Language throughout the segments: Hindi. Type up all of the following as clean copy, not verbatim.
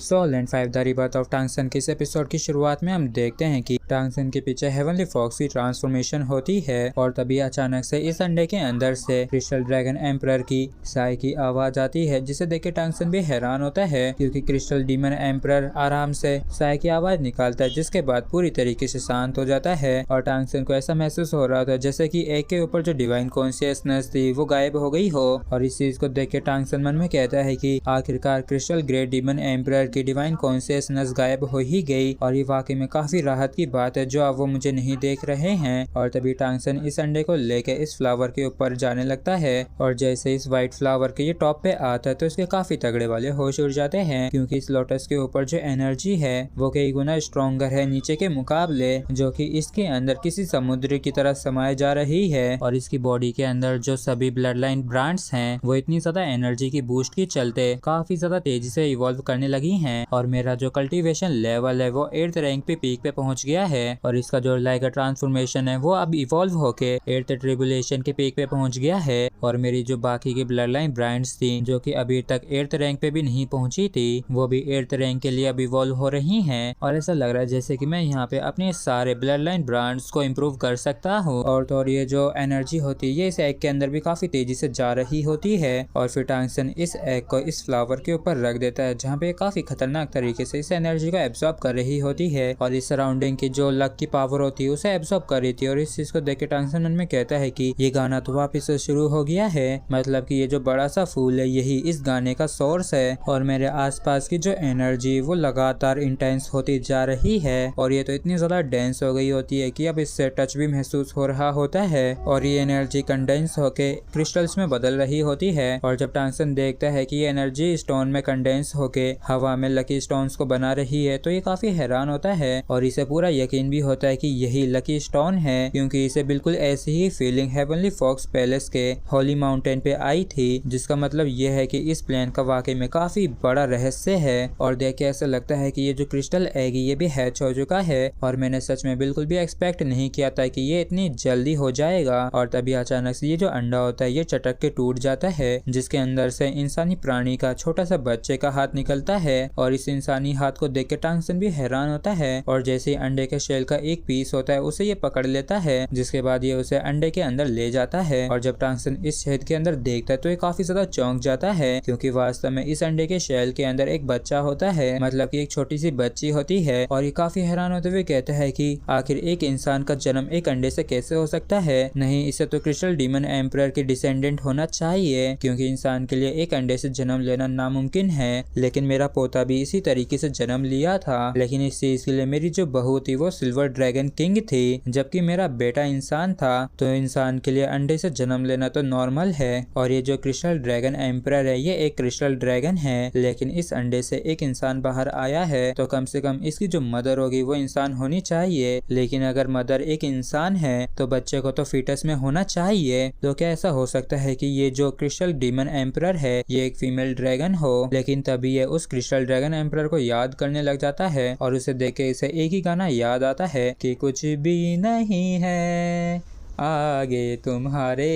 Soul and 5 the rebirth of Tang San के इस एपिसोड की शुरुआत में हम देखते हैं कि टांगसन के पीछे हेवनली फॉक्स की ट्रांसफॉर्मेशन होती है और तभी अचानक से इस अंडे के अंदर से क्रिस्टल ड्रैगन एम्परर की साय की आवाज आती है, जिसे देख के टांगसन भी हैरान होता है क्योंकि क्रिस्टल डीमन एम्परर आराम से साय की आवाज निकालता है, जिसके बाद पूरी तरीके से शांत हो जाता है और टांगसन को ऐसा महसूस हो रहा था जैसे कि एक के ऊपर जो डिवाइन कॉन्शियसनेस थी वो गायब हो गई हो। और इस चीज को देख के टांगसन मन में कहता है कि आखिरकार क्रिस्टल ग्रेट डीमन एम्परर की डिवाइन कॉन्शियसनेस गायब हो ही गई और ये वाकई में काफी राहत की बात है जो अब वो मुझे नहीं देख रहे हैं। और तभी टांगसन इस अंडे को लेके इस फ्लावर के ऊपर जाने लगता है और जैसे इस व्हाइट फ्लावर के ये टॉप पे आता है तो इसके काफी तगड़े वाले होश उड़ जाते हैं क्योंकि इस लोटस के ऊपर जो एनर्जी है वो कई गुना स्ट्रॉन्गर है नीचे के मुकाबले, जो कि इसके अंदर किसी समुद्र की तरह समाये जा रही है। और इसकी बॉडी के अंदर जो सभी ब्लड लाइन ब्रांड्स हैं वो इतनी ज्यादा एनर्जी की बूस्ट के चलते काफी ज्यादा तेजी से इवॉल्व करने लगी हैं और मेरा जो कल्टीवेशन लेवल है वो 8th रैंक पे पीक पे पहुंच गया है और इसका जो लाइका ट्रांसफॉर्मेशन है वो अब इवॉल्व होके 8th ट्रिबुलेशन के पीक पे पहुंच गया है। और मेरी जो बाकी की ब्लड लाइन ब्रांड्स थी जो कि अभी तक 8th रैंक पे भी नहीं पहुंची थी वो भी 8th रैंक के लिए अब इवॉल्व हो रही हैं और ऐसा लग रहा है जैसे कि मैं यहाँ पे अपने सारे ब्लड लाइन ब्रांड्स को इम्प्रूव कर सकता हूँ। और तो ये जो एनर्जी होती है ये इस एग के अंदर भी काफी तेजी से जा रही होती है और फिर टांगसन इस एग को इस फ्लावर के ऊपर रख देता है जहाँ पे काफी खतरनाक तरीके से इस एनर्जी को एब्सॉर्ब कर रही होती है और इस सराउंडिंग की जो लक की पावर होती है उसे एब्सॉर्ब कर रही थी। और इस चीज को देख के टांगसन मन में कहता है कि ये गाना तो वापिस से शुरू हो गया है, मतलब कि ये जो बड़ा सा फूल है यही इस गाने का सोर्स है और मेरे आसपास की जो एनर्जी वो लगातार इंटेंस होती जा रही है और ये तो इतनी ज्यादा डेंस हो गई होती है कि अब इससे टच भी महसूस हो रहा होता है और ये एनर्जी कंडेंस होके क्रिस्टल्स में बदल रही होती है। और जब टांगसन देखता है कि ये एनर्जी स्टोन में कंडेंस होके हवा में लकी स्टोन्स को बना रही है तो ये काफी हैरान होता है और इसे पूरा यकीन भी होता है कि यही लकी स्टोन है क्योंकि इसे बिल्कुल ऐसी ही फीलिंग हेवनली फॉक्स पैलेस के होली माउंटेन पे आई थी, जिसका मतलब ये है कि इस प्लान का वाकई में काफी बड़ा रहस्य है। और देख के ऐसा लगता है कि ये जो क्रिस्टल एग ये भी हैच हो चुका है और मैंने सच में बिल्कुल भी एक्सपेक्ट नहीं किया था कि ये इतनी जल्दी हो जाएगा। और तभी अचानक से ये जो अंडा होता है ये चटक के टूट जाता है जिसके अंदर से इंसानी प्राणी का छोटा सा बच्चे का हाथ निकलता है और इस इंसानी हाथ को देख के टांगसन भी हैरान होता है और जैसे ही अंडे के शेल का एक पीस होता है उसे ये पकड़ लेता है, जिसके बाद ये उसे अंडे के अंदर ले जाता है। और जब टांगसन इस छेद के अंदर देखता है तो ये काफी ज्यादा चौंक जाता है क्योंकि वास्तव में इस अंडे के शेल के अंदर एक बच्चा होता है, मतलब कि एक छोटी सी बच्ची होती है। और ये काफी हैरान होते हुए कहता है कि आखिर एक इंसान का जन्म एक अंडे से कैसे हो सकता है, नहीं इसे तो क्रिस्टल डीमन एम्परर के डिसेंडेंट होना चाहिए क्योंकि इंसान के लिए एक अंडे से जन्म लेना नामुमकिन है। लेकिन मेरा पोता भी इसी तरीके से जन्म लिया था, लेकिन इस चीज के लिए मेरी जो बहू थी वो सिल्वर ड्रैगन किंग थी जबकि मेरा बेटा इंसान था, तो इंसान के लिए अंडे से जन्म लेना तो नॉर्मल है। और ये जो क्रिस्टल ड्रैगन एम्परर है ये एक क्रिस्टल ड्रैगन है, लेकिन इस अंडे से एक इंसान बाहर आया है तो कम से कम इसकी जो मदर होगी वो इंसान होनी चाहिए। लेकिन अगर मदर एक इंसान है तो बच्चे को तो फीटस में होना चाहिए, तो क्या ऐसा हो सकता है कि ये जो क्रिस्टल डीमन एम्परर है ये एक फीमेल ड्रैगन हो। लेकिन तभी ये उस क्रिस्टल ड्रैगन एम्परर को याद करने लग जाता है और उसे देख के इसे एक ही गाना याद आता है कि कुछ भी नहीं है आगे तुम्हारे।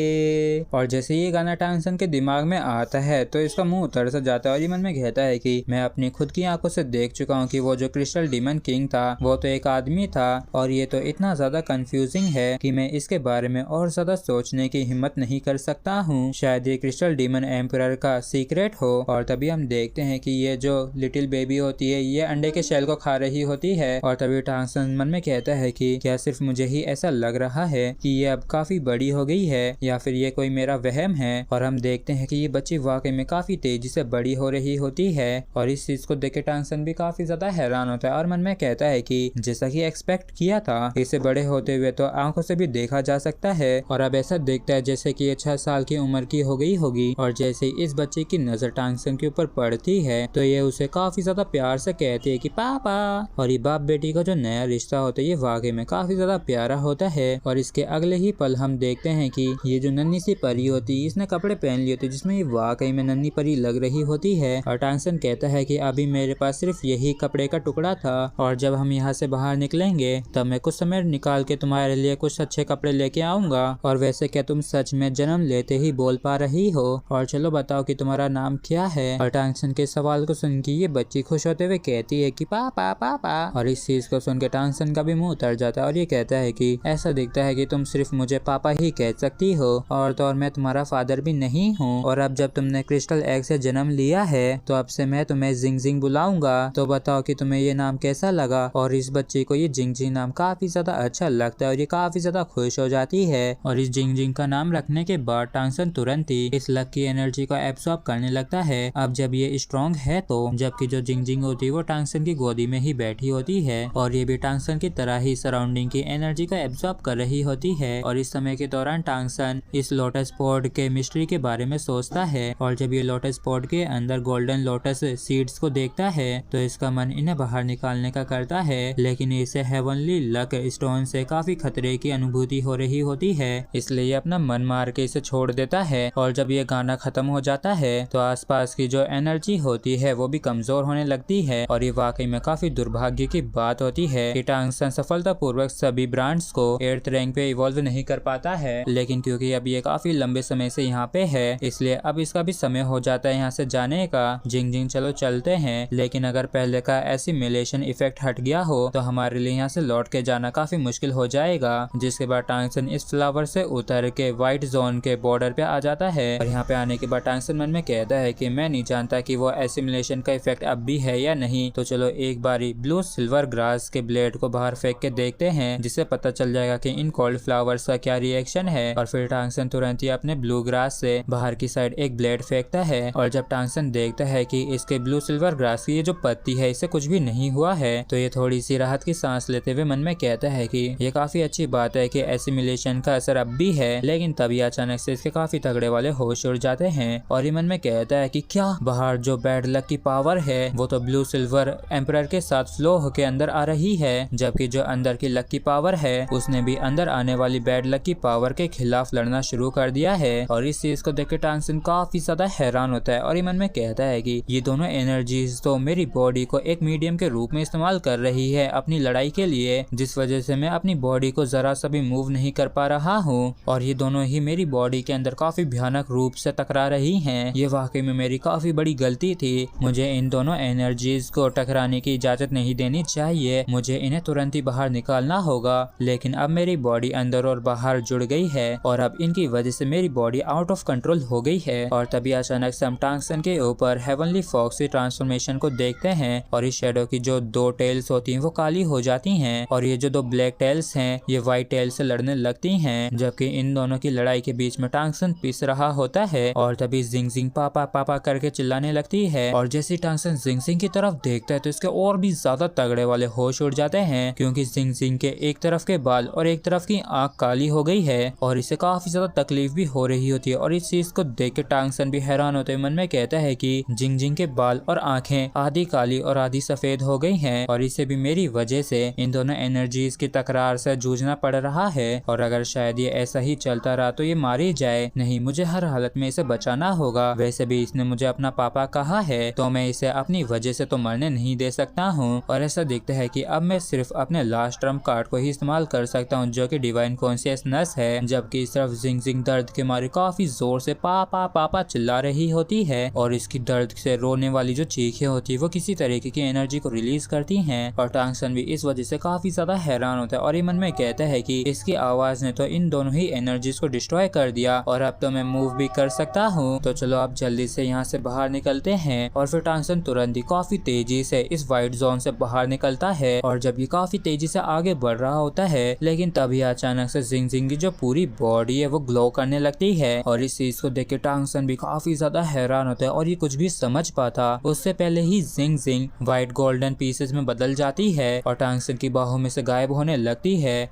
और जैसे ये गाना टांगसन के दिमाग में आता है तो इसका मुंह उतर सा जाता है और ये मन में कहता है कि मैं अपनी खुद की आंखों से देख चुका हूँ कि वो जो क्रिस्टल डीमन किंग था वो तो एक आदमी था और ये तो इतना ज्यादा कंफ्यूजिंग है कि मैं इसके बारे में और ज्यादा सोचने की हिम्मत नहीं कर सकता हूँ। शायद ये क्रिस्टल डीमन एम्परर का सीक्रेट हो। और तभी हम देखते हैं कि ये जो लिटिल बेबी होती है ये अंडे के शेल को खा रही होती है और तभी टांगसन मन में कहता है कि क्या सिर्फ मुझे ही ऐसा लग रहा है कि अब काफी बड़ी हो गई है या फिर ये कोई मेरा वहम है। और हम देखते हैं कि ये बच्ची वाकई में काफी तेजी से बड़ी हो रही होती है और इस चीज को देख के टांगसन भी काफी ज्यादा हैरान होता है और मन में कहता है कि जैसा कि एक्सपेक्ट किया था इसे बड़े होते हुए तो आंखों से भी देखा जा सकता है। और अब ऐसा देखता है जैसे कि ये 6 साल की उम्र की हो गई होगी और जैसे इस बच्चे की नजर टांगसन के ऊपर पड़ती है तो ये उसे काफी ज्यादा प्यार से कहती है कि पापा। और ये बाप बेटी का जो नया रिश्ता होता है ये वाकई में काफी ज्यादा प्यारा होता है और इसके अगले अगले ही पल हम देखते हैं कि ये जो नन्ही सी परी होती है इसने कपड़े पहन लिए होते जिसमें ये वाकई में नन्ही परी लग रही होती है। और टांगसन कहता है कि अभी मेरे पास सिर्फ यही कपड़े का टुकड़ा था और जब हम यहाँ से बाहर निकलेंगे तब मैं कुछ समय निकाल के तुम्हारे लिए कुछ अच्छे कपड़े लेके आऊंगा। और वैसे क्या तुम सच में जन्म लेते ही बोल पा रही हो? और चलो बताओ कि तुम्हारा नाम क्या है? और टांगसन के सवाल को सुन के ये बच्ची खुश होते हुए कहती है कि पापा पापा। और इस चीज को सुन के टांगसन का भी मुंह उतर जाता है और ये कहता है कि ऐसा दिखता है कि तुम सिर्फ मुझे पापा ही कह सकती हो और तो और मैं तुम्हारा फादर भी नहीं हूँ। और अब जब तुमने क्रिस्टल एग से जन्म लिया है तो अब से मैं तुम्हें जिंग जिंग बुलाऊंगा। तो बताओ कि तुम्हें ये नाम कैसा लगा? और इस बच्ची को ये जिंग जिंग नाम काफी ज्यादा अच्छा लगता है और ये काफी ज्यादा खुश हो जाती है। और इस जिंग जिंग का नाम रखने के बाद टांगसन तुरंत ही इस लक की एनर्जी को एब्सॉर्ब करने लगता है। अब जब ये स्ट्रॉन्ग है तो जबकि जो जिंग जिंग होती है वो टांगसन की गोदी में ही बैठी होती है और ये भी टांगसन की तरह ही सराउंडिंग की एनर्जी को एब्सॉर्ब कर रही होती है। और इस समय के दौरान टांगसन इस लोटस पॉड के मिस्ट्री के बारे में सोचता है और जब ये लोटस पॉड के अंदर गोल्डन लोटस सीड्स को देखता है तो इसका मन इन्हें बाहर निकालने का करता है, लेकिन इसे हेवनली लक स्टोन से काफी खतरे की अनुभूति हो रही होती है, इसलिए ये अपना मन मार के इसे छोड़ देता है। और जब ये गाना खत्म हो जाता है तो आसपास की जो एनर्जी होती है वो भी कमजोर होने लगती है और ये वाकई में काफी दुर्भाग्य की बात होती है कि टांगसन सफलतापूर्वक सभी ब्रांड्स को 8th रैंक पे इवॉल्व नहीं कर पाता है, लेकिन क्योंकि अब ये काफी लंबे समय से यहाँ पे है इसलिए अब इसका भी समय हो जाता है यहाँ से जाने का। जिंग जिंग चलो चलते हैं, लेकिन अगर पहले का एसिमिलेशन इफेक्ट हट गया हो तो हमारे लिए यहाँ से लौट के जाना काफी मुश्किल हो जाएगा। जिसके बाद टांगसन इस फ्लावर से उतर के व्हाइट जोन के बॉर्डर पे आ जाता है और यहाँ पे आने के बाद टांगसन मन में कहता है कि मैं नहीं जानता कि वो एसिमिलेशन का इफेक्ट अब भी है या नहीं, तो चलो एक बारी ब्लू सिल्वर ग्रास के ब्लेड को बाहर फेंक के देखते हैं जिससे पता चल जाएगा कि इन कोल्ड फ्लावर्स का क्या रिएक्शन है। और फिर टांगसन तुरंत ही अपने ब्लू ग्रास से बाहर की साइड एक ब्लेड फेंकता है और जब टांगसन देखता है कि इसके ब्लू सिल्वर ग्रास की ये जो पत्ती है इससे कुछ भी नहीं हुआ है तो ये थोड़ी सी राहत की सांस लेते हुए मन में कहता है कि ये काफी अच्छी बात है कि एसिमिलेशन का असर अब भी है। लेकिन तभी अचानक से इसके काफी तगड़े वाले होश उड़ जाते हैं और ये मन में कहता है कि क्या बाहर जो बैड लक की पावर है वो तो ब्लू सिल्वर एम्परर के साथ फ्लो होके अंदर आ रही है, जबकि जो अंदर की लक की पावर है उसने भी अंदर आने वाली बैड लक की पावर के खिलाफ लड़ना शुरू कर दिया है। और इस चीज को देख के टांगसन काफी ज्यादा हैरान होता है और ये मन में कहता है कि ये दोनों एनर्जीज तो मेरी बॉडी को एक मीडियम के रूप में इस्तेमाल कर रही है अपनी लड़ाई के लिए, जिस वजह से मैं अपनी बॉडी को जरा सा भी मूव नहीं कर पा रहा हूँ और ये दोनों ही मेरी बॉडी के अंदर काफी भयानक रूप से टकरा रही हैं। ये वाकई में मेरी काफी बड़ी गलती थी, मुझे इन दोनों एनर्जीज को टकराने की इजाजत नहीं देनी चाहिए, मुझे इन्हें तुरंत ही बाहर निकालना होगा। लेकिन अब मेरी बॉडी अंदर और बाहर जुड़ गई है और अब इनकी वजह से मेरी बॉडी आउट ऑफ कंट्रोल हो गई है। और तभी अचानक से हम टांगसन के ऊपर हेवनली फॉक्स की ट्रांसफॉर्मेशन को देखते हैं और इस शेडो की जो 2 टेल्स होती हैं वो काली हो जाती हैं और ये जो 2 ब्लैक टेल्स हैं ये व्हाइट टेल्स से लड़ने लगती हैं, जबकि इन दोनों की लड़ाई के बीच में टांगसन पिस रहा होता है और तभी जिंग जिंग पापा पापा करके चिल्लाने लगती है। और जैसे टांगसन जिंग जिंग की तरफ देखता है तो इसके और भी ज्यादा तगड़े वाले होश उड़ जाते हैं, क्योंकि जिंग जिंग के एक तरफ के बाल और एक तरफ की आंख काली हो गई है और इसे काफी ज्यादा तकलीफ भी हो रही होती है। और इस चीज को देख के टांगसन भी हैरान होते मन में कहता है कि जिंग जिंग के बाल और आंखें आधी काली और आधी सफेद हो गई हैं और इसे भी मेरी वजह से इन दोनों एनर्जीज की तकरार से जूझना पड़ रहा है और अगर शायद ये ऐसा ही चलता रहा तो ये मारी जाए, नहीं मुझे हर हालत में इसे बचाना होगा। वैसे भी इसने मुझे अपना पापा कहा है तो मैं इसे अपनी वजह से तो मरने नहीं दे सकता हूँ। और ऐसा दिखता है कि अब मैं सिर्फ अपने लास्ट ट्रम्प कार्ड को ही इस्तेमाल कर सकता हूँ जो कि डिवाइन कॉन्शियसनेस है, जबकि इस तरफ जिंग जिंग दर्द के मारे काफी जोर से पापा पापा चिल्ला रही होती है और इसकी दर्द से रोने वाली जो चीखें होती है वो किसी तरीके की एनर्जी को रिलीज करती हैं। और टांगसन भी इस वजह से काफी ज्यादा हैरान होता है और ये मन में कहता है कि इसकी आवाज ने तो इन दोनों ही एनर्जीज को डिस्ट्रॉय कर दिया और अब तो मैं मूव भी कर सकता हूँ, तो चलो अब जल्दी से यहाँ से बाहर निकलते हैं। और फिर टांगसन तुरंत ही काफी तेजी से इस व्हाइट जोन से बाहर निकलता है और जब ये काफी तेजी से आगे बढ़ रहा होता है लेकिन तभी अचानक से जिंग जिंग की जो पूरी बॉडी है वो ग्लो करने लगती है और इस चीज को देख के टांगसन भी काफी ज्यादा हैरान होता है और ये कुछ भी समझ पाता उससे पहले ही जिंग जिंग व्हाइट गोल्डन पीसेस में बदल जाती है और टांगसन की बाहों में से गायब होने लगती है